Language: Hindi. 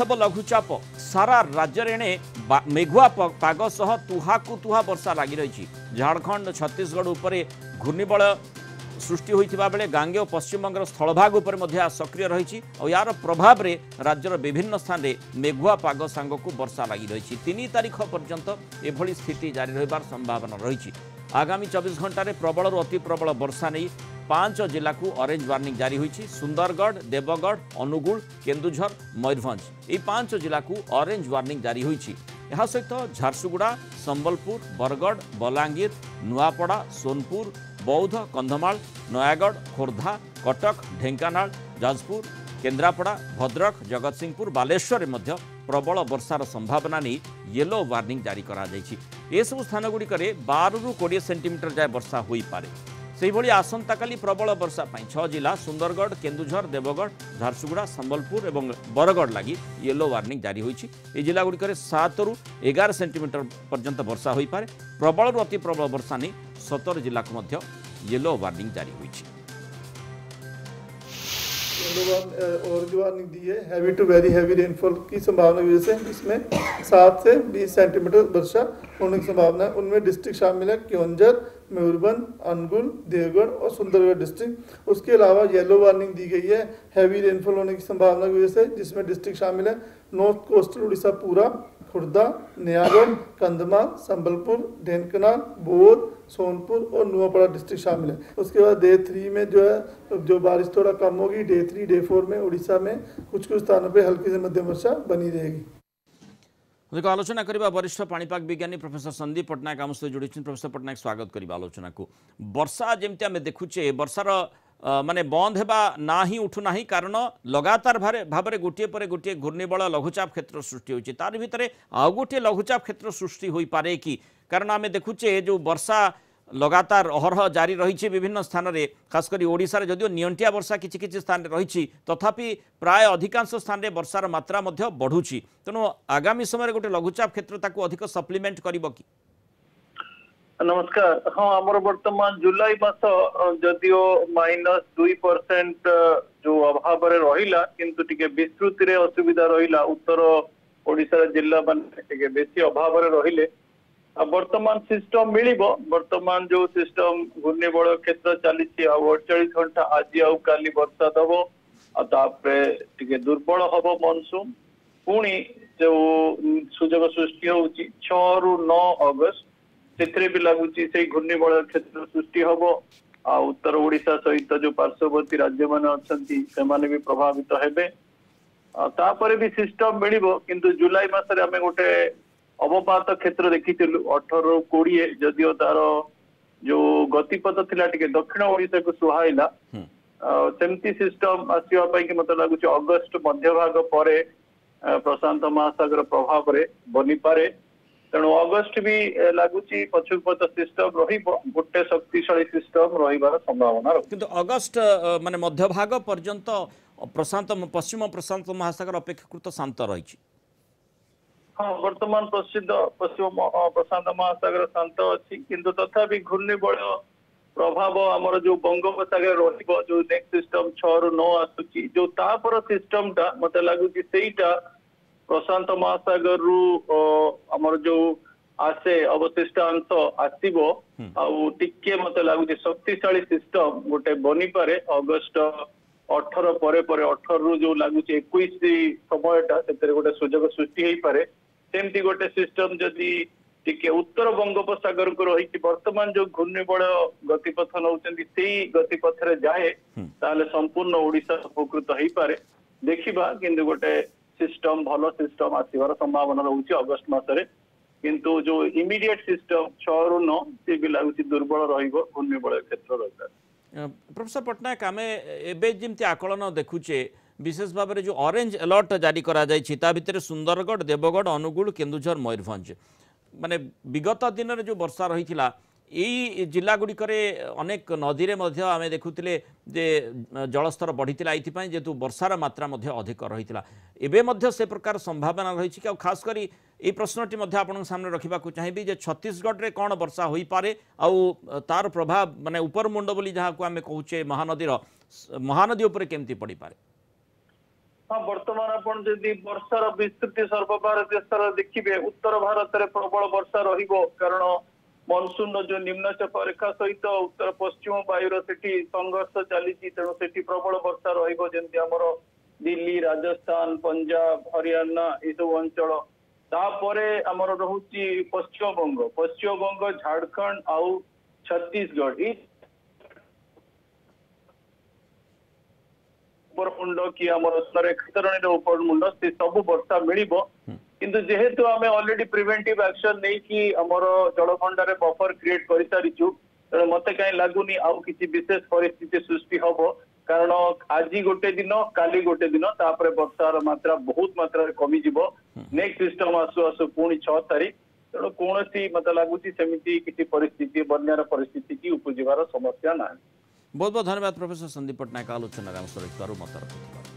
बंध लघुचाप सारा राज्य रे मेघुआ पाग सह तुहाकु तुहा वर्षा लगी रही। झारखंड छत्तीसगढ़ उपरे घूर्णिबल सृष्टि होइथिबा बेले गांगे और पश्चिमबंगर स्थलभाग उपर मध्य सक्रिय रही और यार प्रभाव रे राज्यर विभिन्न स्थान में मेघुआ पाग सांगक वर्षा लगी रही। 3 तारीख पर्यंत एभली स्थिति जारी रहिबार संभावना रही। आगामी 24 घंटे प्रबल और अति प्रबल वर्षा नहीं 5 जिला को ऑरेंज वार्निंग जारी होईछि। सुंदरगढ़, देवगढ़, अनुगुल, केन्दुझर, मयूरभंज ये 5 जिला को ऑरेंज वार्निंग जारी होईछि। यह सहित झारसुगुड़ा, संबलपुर, बरगढ़, बलांगीर, नुआपड़ा, सोनपुर, बौद्ध, कंधमाल, नयागढ़, खोर्धा, कटक, ढेंकानाल, जाजपुर, केन्द्रापड़ा, भद्रक, जगतसिंहपुर, बालेश्वर मध्य प्रबल वर्षार संभावना नहीं येलो वार्निंग जारी करा जायछि। ए सब स्थान गुड़िक 12 रु 20 सेंटीमीटर जाए वर्षा हो पारे। से भली आसंता काली प्रबल वर्षा 6 जिला सुंदरगढ़, केन्दुझर, देवगढ़, झारसुगुड़ा, संबलपुर और बरगढ़ लगी येलो वार्निंग जारी होईछि। ए जिला गुड़िक 7 रु 11 सेंटीमीटर पर्यंत वर्षा हो पारे। प्रबल रु अति प्रबल वर्षा नहीं 17 जिला को मध्य येलो वार्निंग जारी होईछि। ऑरेंज वार्निंग दी है heavy to very heavy rainfall की संभावना की वजह से इसमें 7 से 20 सेंटीमीटर वर्षा होने की संभावना है। उनमें डिस्ट्रिक्ट शामिल है केओंझर, मयूरभंज, अनुगुल, देवगढ़ और सुंदरगढ़ डिस्ट्रिक्ट। उसके अलावा येलो वार्निंग दी गई है हैवी रेनफॉल होने की संभावना की वजह से, जिसमें डिस्ट्रिक्ट शामिल है नॉर्थ कोस्टल उड़ीसा पूरा, खुर्दा, नयागढ़, कंधमाल, संबलपुर, ढेंकानाल, बौद्ध, सोनपुर और नुआपड़ा डिस्ट्रिक्ट शामिल है। उसके बाद डे 3 में जो बारिश थोड़ा कम होगी। डे 3, डे 4 में उड़ीसा में कुछ स्थानों पे हल्की से मध्यम वर्षा बनी रहेगी। देखो आलोचना करबा वरिष्ठ पाणीपाग विज्ञानी प्रोफेसर संदीप पट्टनायक आम सहित जोड़ी। प्रोफेसर पट्टनायक स्वागत करबा आलोचना को। वर्षा जमती आम देखुचे वर्षार माने बंद हेबा ना ही उठू ना कारण लगातार भाव में गोटे पर गोटे घूर्णिबल लघुचाप क्षेत्र सृष्टि होती। तार भितर आउ गोटे लघुचाप क्षेत्र सृष्टि हो पारे कि कारण आम देखुचे जो वर्षा लगातार अहरह जारी रही विभिन्न स्थान में खासकर ओडिशा रे जदियो नियंटिया वर्षा किछि किछि स्थान रही तथापि प्राय अधिकांश स्थान में वर्षार मात्रा मध्य बढ़ुछि। तेणु आगामी समय गोटे लघुचाप क्षेत्र ताकू अधिक सप्लीमेंट करिवो कि? नमस्कार। हाँ आमर वर्तमान जुलाई मास जदियो -2% जो अभाव रहिला किंतु टिके विस्तृति रे असुविधा रहिला। उत्तर ओडिशा जिला माने बेसी अभाव रहिले वर्तमान सिस्टम मिलिबो। वर्तमान जो सिस्टम घूर्णिबल क्षेत्र चली 48 घंटा आज आउ काली वर्षा दबो टिके दुर्बल हम मनसून पुणी जो सुजोग सृष्टि होउची 6 रु 9 अगस्त से भी लगुच से घूर्णिबल क्षेत्र सृष्टि हम उत्तर ओडिशा सहित जो पार्श्ववर्ती राज्य मान अच्छा भी प्रभावित हेबे। तापर भी सिस्टम मिलिबो किंतु जुलाई मासरे आमे गोटे अवपात क्षेत्र देखिथिलु 18 रु 20 जदियो तार जो गतिपथ थिला टिके दक्षिण ओडिशा को सुहाइला सेमती सिस्टम आसीबा पई कि मते लागुच अगस्त मध्य भाग परे प्रशांत महासागर प्रभाव रे बनी पारे। तेणु अगस्त भी लगुच पछुपथ सिस्टम रोटे शक्तिशाली सिस्टम रही संभावना किंतु अगस्त माने मध्य भाग पर्यंत प्रशांत पश्चिम प्रशांत महासागर अपेक्षाकृत शांत रही। हाँ वर्तमान पश्चिम प्रशांत महासागर शांत अच्छी किंतु तथापि घूर्णिबल प्रभाव आमर जो बंगोपसागर रहिबो जो नेक्स्ट सिस्टम 6 रु 9 आसुची जो तापर सिस्टम टा मते लागुची सेईटा प्रशांत महासागर रु आमर जो आसे अवशिष्ट अंश आसीबो आउ टिके मते लागुची शक्तिशाली सिस्टम गोटे बनी पारे। अगस्त 18 परे 18 रु जो लागुची 21 समयटा सेतरे गोटे सुजोग सृष्टि हेई पारे। सेमती गोटे सिस्टम जदि टिके उत्तर बंगोपसागर को रही वर्तमान जो घूर्णिबल गतिपथ नौचंती सेई गतिपथ रे जाए ताले संपूर्ण ओडिशा उपकृत हेई पारे। देखिबा किंतु गोटे सिस्टम भलो सिस्टम आसीबार संभावना रहउची अगस्त मासरे किंतु जो इमीडिएट सिस्टम 6 रु 9 से भी लागुची दुर्बल रहिबो घूर्णिबल क्षेत्र रहता। प्रोफेसर पट्टनायक आमे एबे जिमती आकलन देखुचे विशेष भाव में जो ऑरेंज अलर्ट जारी करा जायछि ता भितर सुंदरगढ़, देवगढ़, अनुगुल, केन्दुझर, मयूरभंज माने विगत दिन में जो वर्षा रही यही जिला गुड़िक अनेक नदी में आम देखुले जे जलस्तर बढ़ी जेहेतु वर्षार मात्रा अधिक रही है से प्रकार संभावना रही है। खास कर ये प्रश्नटी आपण सामने रखा चाहिए जे छत्तीसगढ़ में कौन वर्षा हो पारे आउ तार प्रभाव माने ऊपर मुंड बोली जहाँ को आम कहूचे महानदी उपर केमती पड़ पारे। हाँ वर्तमान आपण जदि वर्षार विस्तृति सर्वभारतीय स्तर देखिए उत्तर भारत में प्रबल वर्षा रहिबो कारण मनसून जो निम्नचाप रेखा सहित उत्तर पश्चिम वायुर सेठी संघर्ष चली तेणु सेठी प्रबल वर्षा रहिबो जेंति हमर दिल्ली राजस्थान पंजाब हरियाणा ये सब अंचल तापरे हमर रहुची पश्चिम बंग झारखंड आउ छत्तीसगढ़ उपरमुंड कि रेखातरण उपरमुंड से सब वर्षा मिलिबो किंतु जेहेतु आमे ऑलरेडी प्रिवेंटिव एक्शन नहीं कि हमर जलभंडार बफर क्रिएट कर सारिछु तेणु मते कहीं लागुनी आउ किसी विशेष परिस्थिति सृष्टि हबो कारण आज गोटे दिन काली गोटे दिन तापर वर्षार मात्रा बहुत मात्रा कमी जिवो नेक्स्ट सिस्टम आसु आसु पुणी 6 तारीख तेणु कौन मत लगुच सेमती किसी परिस्थिति बन्यार परिस्थिति की उपजीवार समस्या ना। बहुत बहुत धन्यवाद प्रोफेसर संदीप पट्टनायक आलोचना मत रखिबारु मत रखिबारु।